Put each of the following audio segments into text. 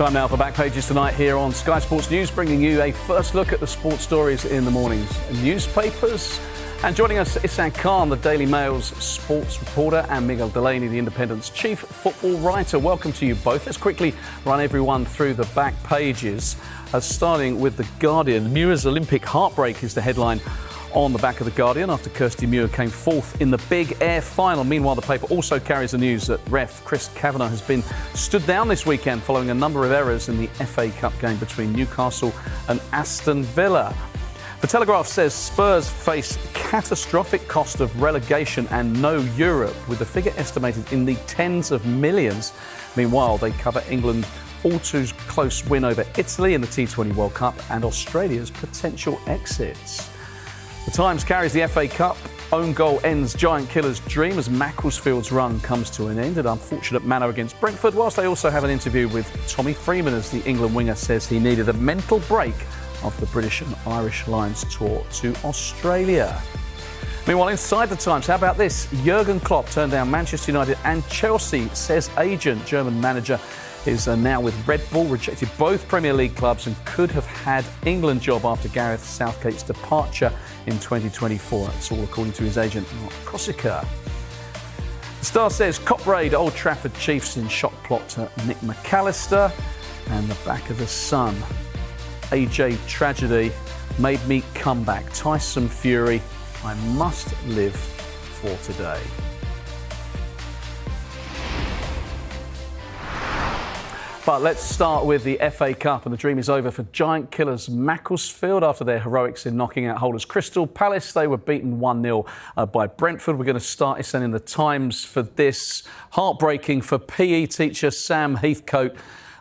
Time now for Back Pages tonight here on Sky Sports News, bringing you a first look at the sports stories in the morning's newspapers. And joining us, Isan Khan, the Daily Mail's sports reporter, and Miguel Delaney, the Independent's chief football writer. Welcome to you both. Let's quickly run everyone through the back pages, starting with The Guardian. Muir's Olympic heartbreak is the headline on the back of The Guardian after Kirsty Muir came fourth in the Big Air final. Meanwhile, the paper also carries the news that ref Chris Kavanagh has been stood down this weekend following a number of errors in the FA Cup game between Newcastle and Aston Villa. The Telegraph says Spurs face catastrophic cost of relegation and no Europe, with the figure estimated in the tens of millions. Meanwhile, they cover England's all too close win over Italy in the T20 World Cup and Australia's potential exits. The Times carries the FA Cup. Own goal ends Giant Killer's dream as Macclesfield's run comes to an end in unfortunate manner against Brentford, whilst they also have an interview with Tommy Freeman as the England winger says he needed a mental break after the British and Irish Lions tour to Australia. Meanwhile, inside the Times, how about this? Jurgen Klopp turned down Manchester United and Chelsea, says agent. German manager is now with Red Bull, rejected both Premier League clubs and could have had England job after Gareth Southgate's departure in 2024. That's all according to his agent, Mark Corsica. The Star says cop raid Old Trafford Chiefs in shot plot to Nick McAllister. And the back of the Sun, AJ tragedy made me come back. Tyson Fury, I must live for today. But let's start with the FA Cup, and the dream is over for Giant Killers Macclesfield after their heroics in knocking out holders Crystal Palace. They were beaten 1-0 by Brentford. We're going to start in the Times for this. Heartbreaking for PE teacher Sam Heathcote,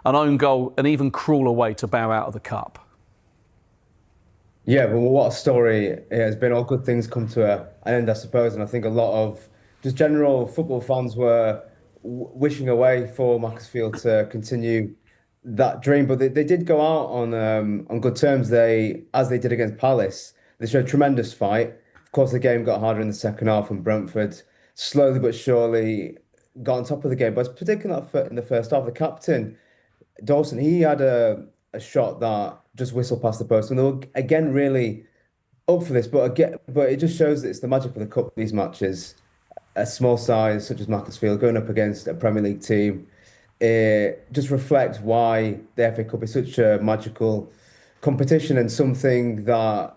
an own goal, an even crueler way to bow out of the Cup. Yeah, well, what a story. It has been all good things come to an end, I suppose, and I think a lot of just general football fans were wishing away for Macclesfield to continue that dream, but they did go out on good terms. As they did against Palace, they showed a tremendous fight. Of course, the game got harder in the second half, and Brentford slowly but surely got on top of the game. But particularly in the first half, the captain Dawson, he had a shot that just whistled past the post, and they were again really up for this. But it just shows that it's the magic of the cup. These matches, a small side such as Macclesfield going up against a Premier League team, it just reflects why the FA Cup is such a magical competition and something that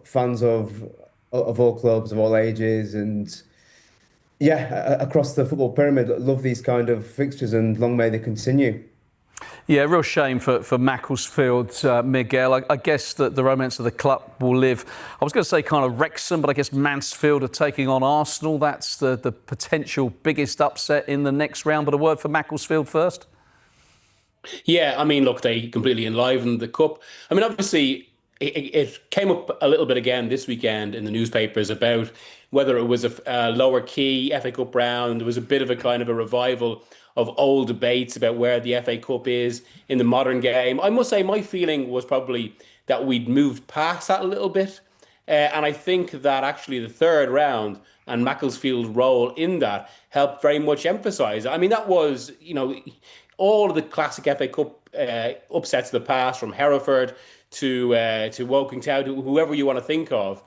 fans of all clubs, of all ages, and across the football pyramid love these kind of fixtures, and long may they continue. Yeah, real shame for Macclesfield, Miguel. I guess that the romance of the club will live. I was going to say kind of Wrexham, but I guess Mansfield are taking on Arsenal. That's the potential biggest upset in the next round. But a word for Macclesfield first? Yeah, I mean, look, they completely enlivened the cup. I mean, obviously, it came up a little bit again this weekend in the newspapers about whether it was a lower key FA Cup round. There was a bit of a kind of a revival of old debates about where the FA Cup is in the modern game. I must say my feeling was probably that we'd moved past that a little bit. And I think that actually the third round and Macclesfield's role in that helped very much emphasise. I mean, that was, all of the classic FA Cup upsets of the past, from Hereford to Woking Town, to whoever you want to think of.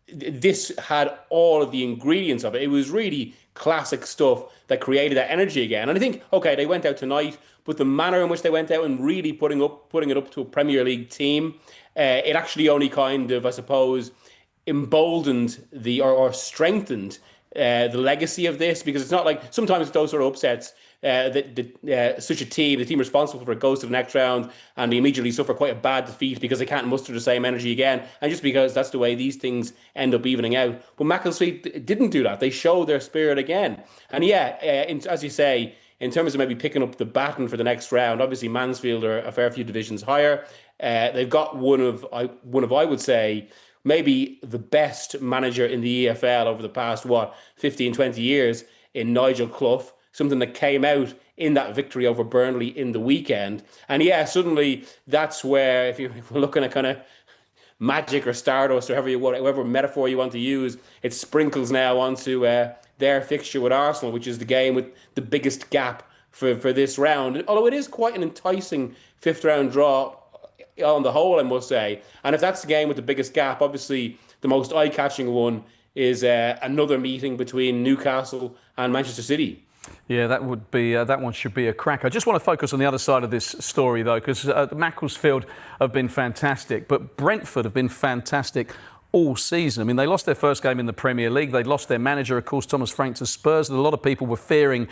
This had all of the ingredients of it. It was really classic stuff that created that energy again. And I think, okay, they went out tonight, but the manner in which they went out and really putting it up to a Premier League team, it actually only kind of, I suppose, emboldened or strengthened the legacy of this, because it's not like sometimes those sort of upsets such a team, the team responsible for it, goes to the next round and they immediately suffer quite a bad defeat because they can't muster the same energy again, and just because that's the way these things end up evening out. But Macclesfield didn't do that. They showed their spirit again. And as you say, in terms of maybe picking up the baton for the next round, obviously Mansfield are a fair few divisions higher. They've got one of I would say maybe the best manager in the EFL over the past 15, 20 years in Nigel Clough. Something that came out in that victory over Burnley in the weekend. And suddenly that's where, if we're looking at kind of magic or stardust or whatever metaphor you want to use, it sprinkles now onto their fixture with Arsenal, which is the game with the biggest gap for this round. Although it is quite an enticing fifth round draw on the whole, I must say. And if that's the game with the biggest gap, obviously the most eye-catching one is another meeting between Newcastle and Manchester City. Yeah, that would be that one should be a cracker. I just want to focus on the other side of this story, though, because Macclesfield have been fantastic, but Brentford have been fantastic all season. I mean, they lost their first game in the Premier League. They lost their manager, of course, Thomas Frank, to Spurs. And a lot of people were fearing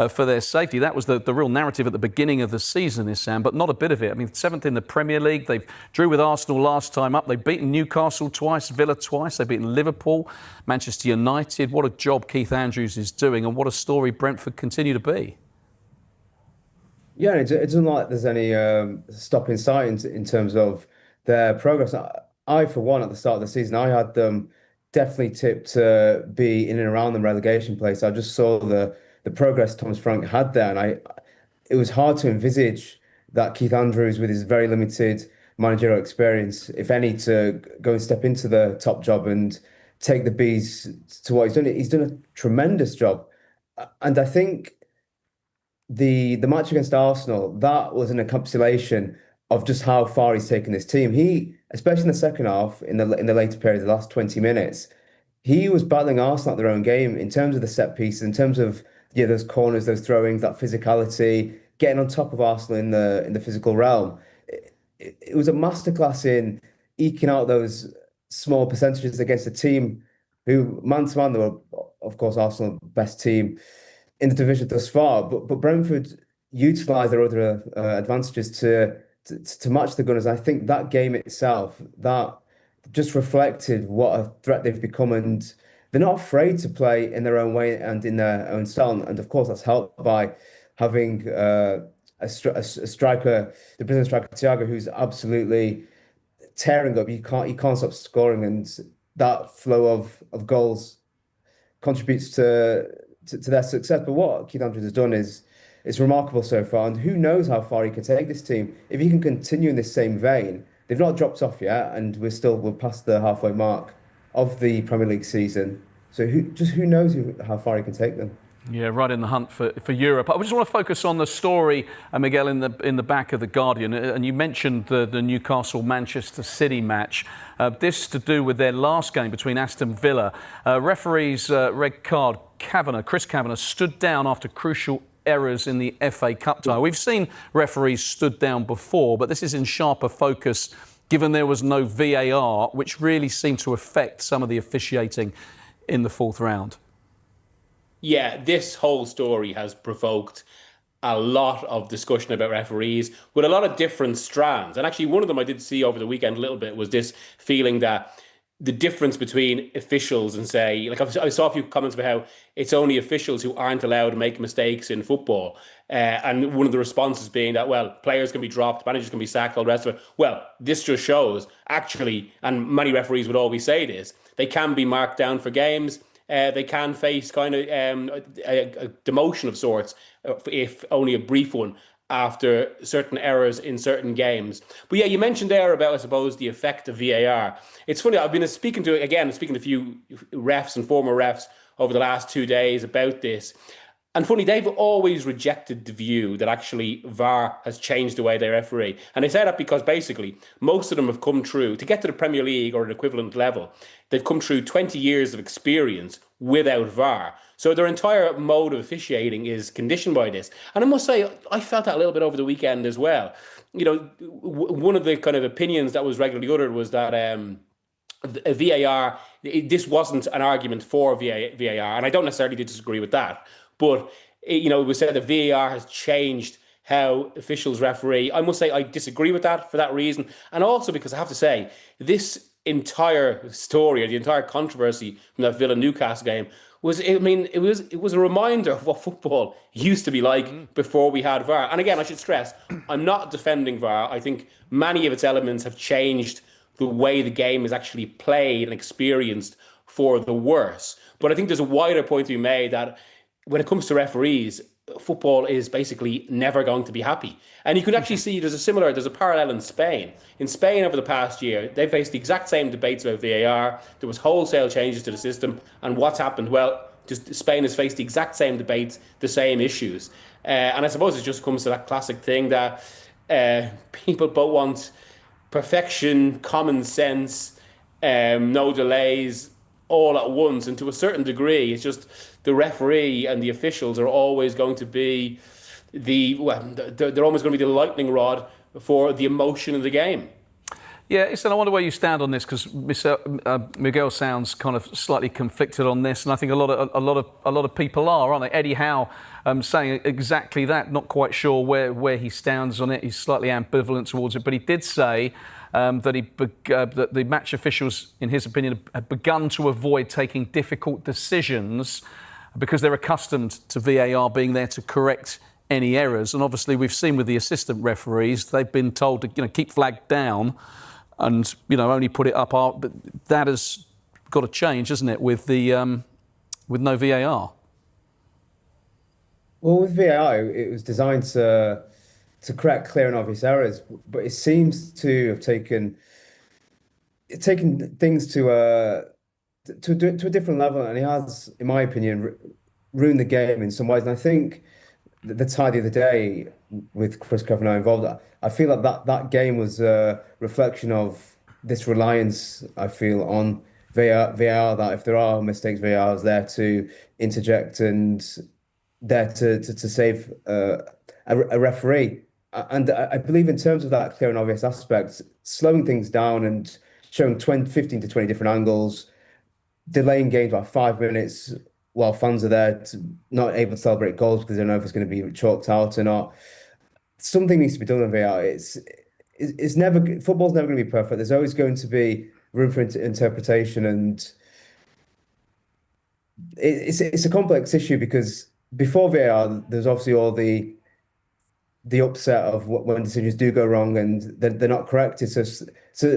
for their safety. That was the real narrative at the beginning of the season, Issam, but not a bit of it. I mean, seventh in the Premier League. They drew with Arsenal last time up. They've beaten Newcastle twice, Villa twice. They've beaten Liverpool, Manchester United. What a job Keith Andrews is doing, and what a story Brentford continue to be. Yeah, it doesn't like there's any stop in sight in terms of their progress. I, for one, at the start of the season, I had them definitely tipped to be in and around the relegation place. I just saw the progress Thomas Frank had there, and it was hard to envisage that Keith Andrews, with his very limited managerial experience, if any, to go and step into the top job and take the Bees to what he's done. He's done a tremendous job, and I think the match against Arsenal, that was an encapsulation of just how far he's taken this team. He, especially in the second half, in the later period, the last 20 minutes, he was battling Arsenal at their own game in terms of the set pieces, in terms of those corners, those throwings, that physicality, getting on top of Arsenal in the physical realm. It was a masterclass in eking out those small percentages against a team who, man to man, they were, of course, Arsenal's best team in the division thus far. But Brentford utilised their other advantages to match the Gunners. I think that game itself, that just reflected what a threat they've become, and they're not afraid to play in their own way and in their own style. And of course, that's helped by having a striker, the Brazilian striker Thiago, who's absolutely tearing up. He can't stop scoring, and that flow of goals contributes to their success. But what Keith Andrews has done is remarkable so far, and who knows how far he can take this team if he can continue in this same vein. They've not dropped off yet, and we're past the halfway mark of the Premier League season. So who knows how far he can take them. Yeah, right in the hunt for Europe. I just want to focus on the story, Miguel, in the back of the Guardian, and you mentioned the Newcastle-Manchester City match. This to do with their last game between Aston Villa. Referee's red card, Chris Kavanagh, stood down after crucial errors in the FA Cup tie. We've seen referees stood down before, but this is in sharper focus given there was no VAR, which really seemed to affect some of the officiating in the fourth round. Yeah, this whole story has provoked a lot of discussion about referees with a lot of different strands. And actually, one of them I did see over the weekend a little bit was this feeling that the difference between officials and, say, like I saw a few comments about how it's only officials who aren't allowed to make mistakes in football. And one of the responses being that, well, players can be dropped, managers can be sacked, all the rest of it. Well, this just shows, actually, and many referees would always say this, they can be marked down for games. They can face kind of a demotion of sorts, if only a brief one, after certain errors in certain games. But yeah, you mentioned there about, I suppose, the effect of VAR. It's funny, I've been speaking to a few refs and former refs over the last 2 days about this. And funny, they've always rejected the view that actually VAR has changed the way they referee. And they say that because basically most of them have come through, to get to the Premier League or an equivalent level, they've come through 20 years of experience without VAR. So their entire mode of officiating is conditioned by this. And I must say, I felt that a little bit over the weekend as well. You know, one of the kind of opinions that was regularly uttered was that VAR, this wasn't an argument for VAR, and I don't necessarily disagree with that. But, it was said that VAR has changed how officials referee. I must say I disagree with that for that reason. And also because I have to say, this entire story, or the entire controversy from that Villa-Newcastle game it was a reminder of what football used to be like before we had VAR. And again, I should stress, I'm not defending VAR. I think many of its elements have changed the way the game is actually played and experienced for the worse. But I think there's a wider point to be made that when it comes to referees, football is basically never going to be happy. And you could actually see there's a parallel in Spain. In Spain over the past year, they faced the exact same debates about VAR. There was wholesale changes to the system. And what's happened? Well, just Spain has faced the exact same debates, the same issues. And I suppose it just comes to that classic thing that people both want perfection, common sense, no delays, all at once. And to a certain degree, it's just the referee and the officials are always going to be they're almost going to be the lightning rod for the emotion of the game. Yeah, Issa, I wonder where you stand on this, because Miguel sounds kind of slightly conflicted on this, and I think a lot of people are, aren't they? Eddie Howe saying exactly that, not quite sure where he stands on it. He's slightly ambivalent towards it, but he did say that the match officials, in his opinion, had begun to avoid taking difficult decisions because they're accustomed to VAR being there to correct any errors. And obviously, we've seen with the assistant referees, they've been told to keep flag down and only put it up. But that has got to change, hasn't it, with no VAR? Well, with VAR, it was designed to correct clear and obvious errors, but it seems to have taken things to a different level, and it has, in my opinion, ruined the game in some ways. And I think the tie the other day with Chris Kavanagh involved, I feel like that game was a reflection of this reliance, I feel, on VAR, that if there are mistakes, VAR is there to interject and there to save a referee. And I believe in terms of that clear and obvious aspect, slowing things down and showing 15 to 20 different angles, delaying games by 5 minutes while fans are there not able to celebrate goals because they don't know if it's going to be chalked out or not. Something needs to be done in VAR. Football's never going to be perfect. There's always going to be room for interpretation, and it's a complex issue because before VAR, there's obviously all the upset of when decisions do go wrong and they're not corrected. So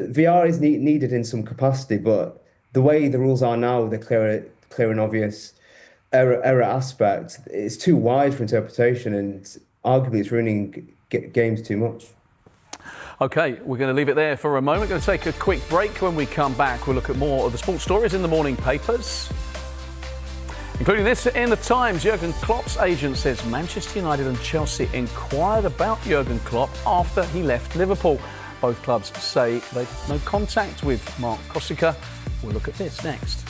VAR is needed in some capacity, but the way the rules are now, the clear and obvious error aspect, it's too wide for interpretation, and arguably it's ruining games too much. OK, we're going to leave it there for a moment. We're going to take a quick break. When we come back, we'll look at more of the sports stories in the morning papers, including this in the Times. Jurgen Klopp's agent says Manchester United and Chelsea inquired about Jurgen Klopp after he left Liverpool. Both clubs say they've no contact with Mark Kosica. We'll look at this next.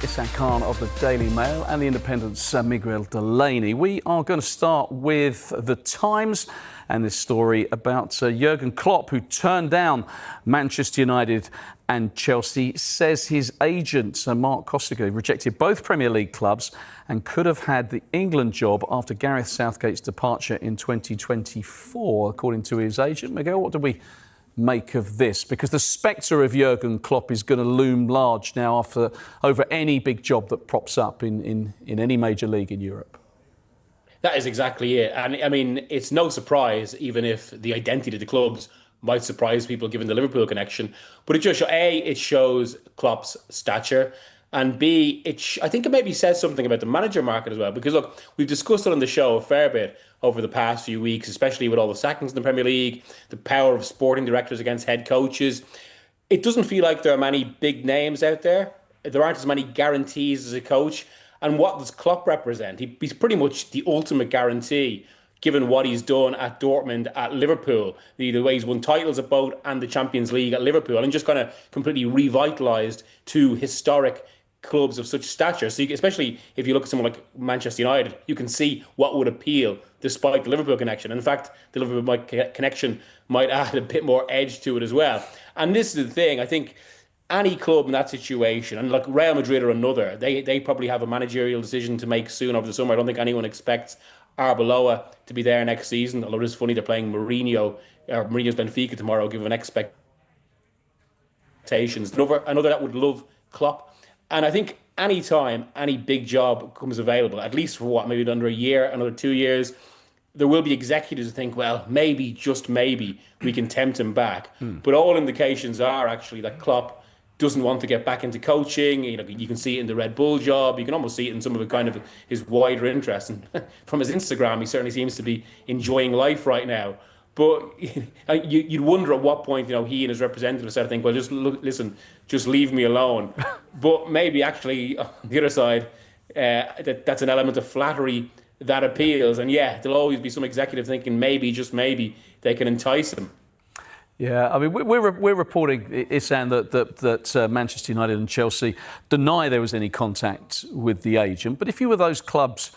Isan Khan of the Daily Mail and the Independent's Miguel Delaney. We are going to start with the Times and this story about Jurgen Klopp, who turned down Manchester United and Chelsea, says his agent, Mark Kosica, rejected both Premier League clubs and could have had the England job after Gareth Southgate's departure in 2024, according to his agent. Miguel, what do we make of this? Because the spectre of Jurgen Klopp is going to loom large now over any big job that props up in any major league in Europe. That is exactly it. And I mean, it's no surprise, even if the identity of the clubs might surprise people given the Liverpool connection. But it just, it shows Klopp's stature. And B, I think it maybe says something about the manager market as well. Because look, we've discussed it on the show a fair bit over the past few weeks, especially with all the sackings in the Premier League, the power of sporting directors against head coaches. It doesn't feel like there are many big names out there. There aren't as many guarantees as a coach. And what does Klopp represent? He's pretty much the ultimate guarantee, given what he's done at Dortmund, at Liverpool, the way he's won titles at both and the Champions League at Liverpool, and just kind of completely revitalised two historic clubs of such stature. So especially if you look at someone like Manchester United, you can see what would appeal despite the Liverpool connection. In fact, the Liverpool connection might add a bit more edge to it as well. And this is the thing, I think any club in that situation, and like Real Madrid or another, they probably have a managerial decision to make soon over the summer. I don't think anyone expects Arbeloa to be there next season, although it's funny they're playing Mourinho's Benfica tomorrow, given expectations. Another that would love Klopp. And I think any time any big job comes available, at least for maybe under a year, another 2 years, there will be executives who think, well, maybe, just maybe, we can tempt him back. But all indications are actually that Klopp doesn't want to get back into coaching. You can see it in the Red Bull job. You can almost see it in some of his wider interests. And from his Instagram, he certainly seems to be enjoying life right now. But you'd wonder at what point, he and his representatives started thinking, well, just look, listen, just leave me alone. But maybe actually on the other side, that's an element of flattery that appeals. And yeah, there'll always be some executive thinking maybe, just maybe, they can entice him. Yeah, I mean, we're reporting, Isan, that Manchester United and Chelsea deny there was any contact with the agent. But if you were those clubs,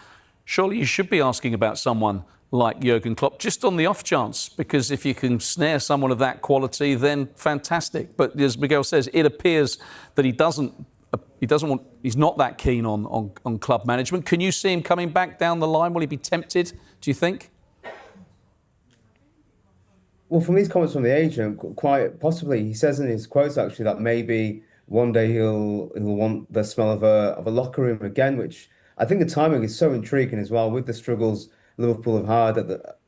surely you should be asking about someone like Jurgen Klopp, just on the off chance, because if you can snare someone of that quality, then fantastic. But as Miguel says, it appears that he's not that keen on club management. Can you see him coming back down the line? Will he be tempted, do you think? Well, from these comments from the agent, quite possibly, he says in his quotes actually that maybe one day he'll want the smell of a locker room again, which I think the timing is so intriguing as well with the struggles Liverpool have had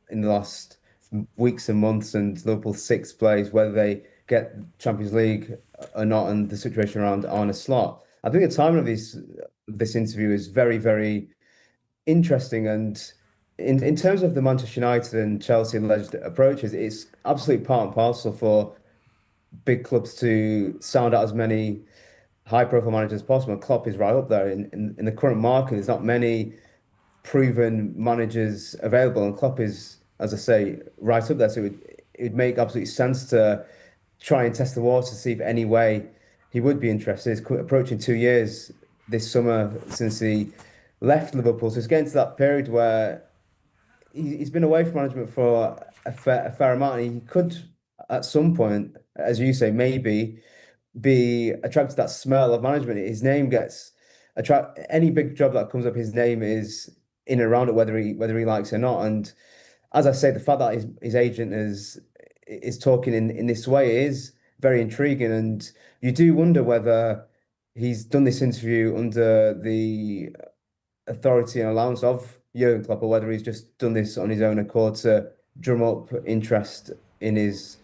in the last weeks and months, and Liverpool's sixth place, whether they get Champions League or not, and the situation around Arne Slot. I think the timing of this interview is very, very interesting. And in terms of the Manchester United and Chelsea alleged approaches, it's absolutely part and parcel for big clubs to sound out as many high-profile managers as possible. Klopp is right up there in the current market. There's not many proven managers available, and Klopp is, as I say, right up there. So it would make absolute sense to try and test the water to see if any way he would be interested. It's approaching 2 years this summer since he left Liverpool, so it's getting to that period where he's been away from management for a fair amount, and he could, at some point, as you say, maybe be attracted to that smell of management. His name gets any big job that comes up, his name is in and around it, whether he likes it or not. And as I say, the fact that his agent is talking in this way is very intriguing, and you do wonder whether he's done this interview under the authority and allowance of Jurgen Klopp, or whether he's just done this on his own accord to drum up interest in his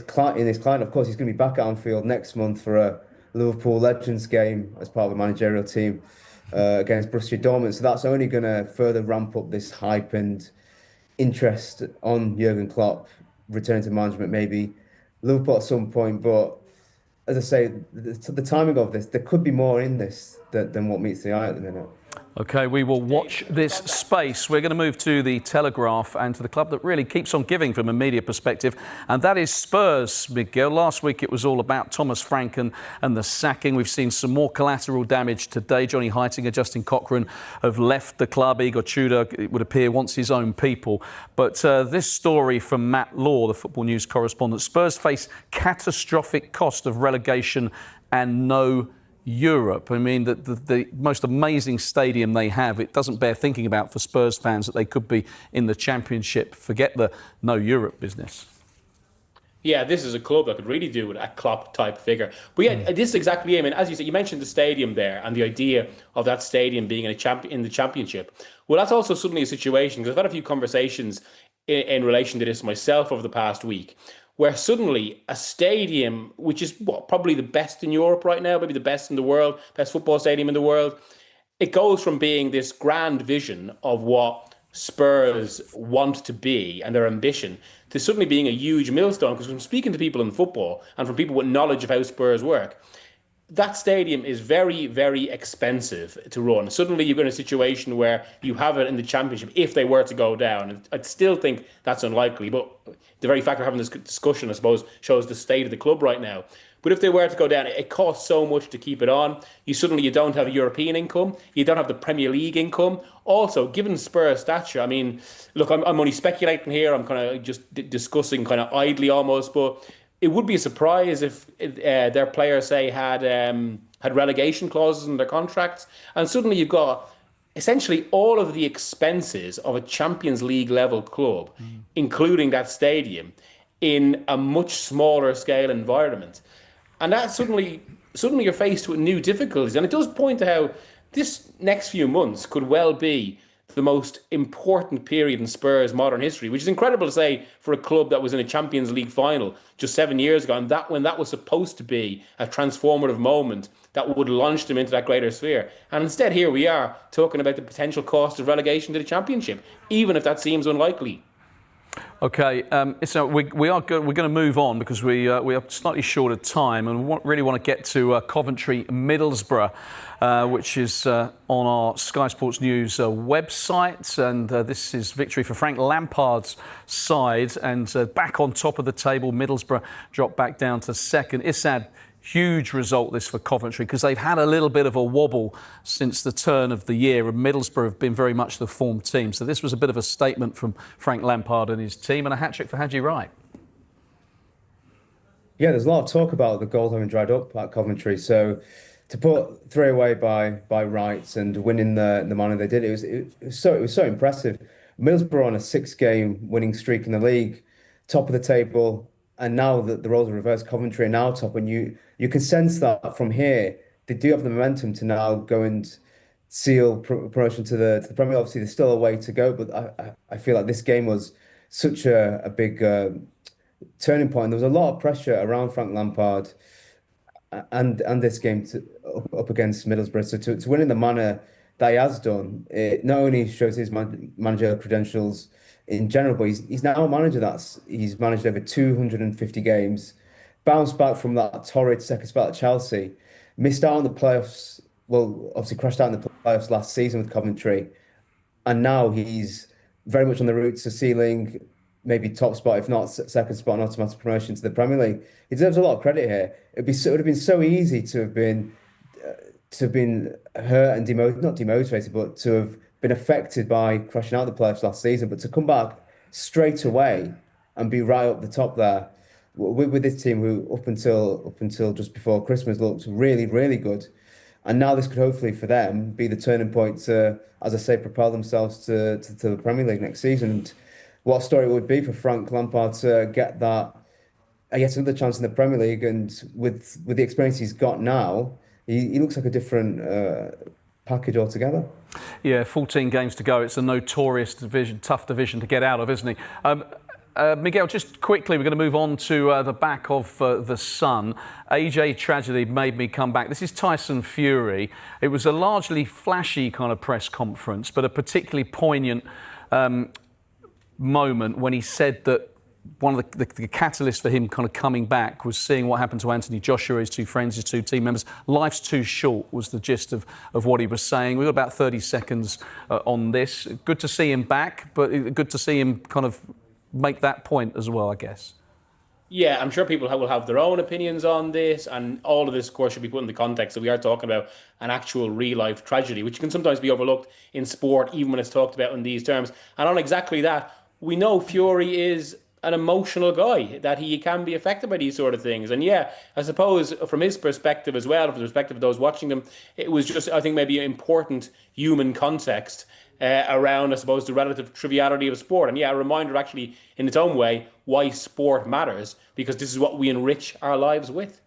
client. Of course, he's going to be back at Anfield next month for a Liverpool Legends game as part of the managerial team against Borussia Dortmund. So that's only going to further ramp up this hype and interest on Jurgen Klopp returning to management, maybe Liverpool at some point. But as I say, the timing of this, there could be more in this than what meets the eye at the minute. OK, we will watch this space. We're going to move to the Telegraph and to the club that really keeps on giving from a media perspective, and that is Spurs, Miguel. Last week it was all about Thomas Frank and the sacking. We've seen some more collateral damage today. Johnny Heitinga, Justin Cochrane have left the club. Igor Tudor, it would appear, wants his own people. But this story from Matt Law, the Football News correspondent: Spurs face catastrophic cost of relegation and no Europe. I mean, the most amazing stadium they have, it doesn't bear thinking about for Spurs fans that they could be in the Championship. Forget the no Europe business. Yeah, this is a club that could really do with a Klopp-type figure. But yeah, this is exactly it. I mean, as you said, you mentioned the stadium there and the idea of that stadium being in the Championship. Well, that's also suddenly a situation, because I've had a few conversations in relation to this myself over the past week, where suddenly a stadium, which is probably the best in Europe right now, maybe the best in the world, best football stadium in the world, it goes from being this grand vision of what Spurs want to be and their ambition to suddenly being a huge millstone. Because from speaking to people in football and from people with knowledge of how Spurs work, that stadium is very, very expensive to run. Suddenly you're in a situation where you have it in the Championship if they were to go down. And I still think that's unlikely, but the very fact of having this discussion, I suppose, shows the state of the club right now. But if they were to go down, it costs so much to keep it on. You don't have a European income. You don't have the Premier League income. Also, given Spurs' stature, I mean, look, I'm only speculating here. I'm kind of just discussing kind of idly almost, but it would be a surprise if their players, say, had relegation clauses in their contracts, and suddenly you've got essentially all of the expenses of a Champions League level club, including that stadium, in a much smaller scale environment. And that suddenly you're faced with new difficulties. And it does point to how this next few months could well be the most important period in Spurs' modern history, which is incredible to say for a club that was in a Champions League final just 7 years ago, and that when that was supposed to be a transformative moment that would launch them into that greater sphere. And instead, here we are talking about the potential cost of relegation to the Championship, even if that seems unlikely. Okay, so we're going to move on because we are slightly short of time, and we really want to get to Coventry Middlesbrough, which is on our Sky Sports News website, and this is victory for Frank Lampard's side, and back on top of the table. Middlesbrough dropped back down to second. Issad, huge result this for Coventry because they've had a little bit of a wobble since the turn of the year, and Middlesbrough have been very much the form team. So this was a bit of a statement from Frank Lampard and his team, and a hat-trick for Haji Wright. Yeah, there's a lot of talk about the goals having dried up at Coventry. So to put 3 away by Wright and winning the manner they did, it was so impressive. Middlesbrough on a 6-game winning streak in the league, top of the table. And now that the roles are reversed, Coventry are now top, and you can sense that from here they do have the momentum to now go and seal promotion to the Premier League. Obviously, there's still a way to go, but I feel like this game was such a big turning point. There was a lot of pressure around Frank Lampard and this game up against Middlesbrough. So to win in the manner that he has done, it not only shows his managerial credentials in general, but he's now a manager he's managed over 250 games, bounced back from that torrid second spell at Chelsea, missed out on the playoffs, well, obviously crashed out in the playoffs last season with Coventry, and now he's very much on the route to sealing maybe top spot, if not second spot, and automatic promotion to the Premier League. He deserves a lot of credit here. It would have been so easy to have been hurt and not demotivated, but to have been affected by crashing out the playoffs last season, but to come back straight away and be right up the top there with this team, who up until just before Christmas looked really, really good, and now this could hopefully for them be the turning point to, as I say, propel themselves to the Premier League next season. And what a story it would be for Frank Lampard to get that, I guess, another chance in the Premier League, and with the experience he's got now, he looks like a different package altogether. Yeah, 14 games to go. It's a notorious division, tough division to get out of, isn't he? Miguel, just quickly, we're going to move on to the back of the Sun. AJ tragedy made me come back. This is Tyson Fury. It was a largely flashy kind of press conference, but a particularly poignant moment when he said that one of the catalysts for him kind of coming back was seeing what happened to Anthony Joshua, his 2 friends, his 2 team members. Life's too short was the gist of what he was saying. We've got about 30 seconds on this. Good to see him back, but good to see him kind of make that point as well, I guess. Yeah, I'm sure people will have their own opinions on this, and all of this, of course, should be put in the context that we are talking about an actual real-life tragedy, which can sometimes be overlooked in sport, even when it's talked about in these terms. And on exactly that, we know Fury is an emotional guy, that he can be affected by these sort of things. And yeah, I suppose from his perspective as well, from the perspective of those watching them, it was just, I think, maybe an important human context around, I suppose, the relative triviality of sport. And yeah, a reminder actually in its own way why sport matters, because this is what we enrich our lives with.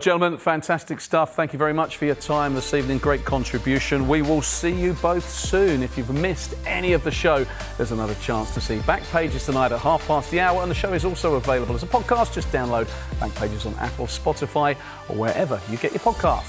Gentlemen, fantastic stuff. Thank you very much for your time this evening. Great contribution. We will see you both soon. If you've missed any of the show, there's another chance to see Back Pages tonight at hour, and the show is also available as a podcast. Just download Back Pages on Apple, Spotify, or wherever you get your podcasts.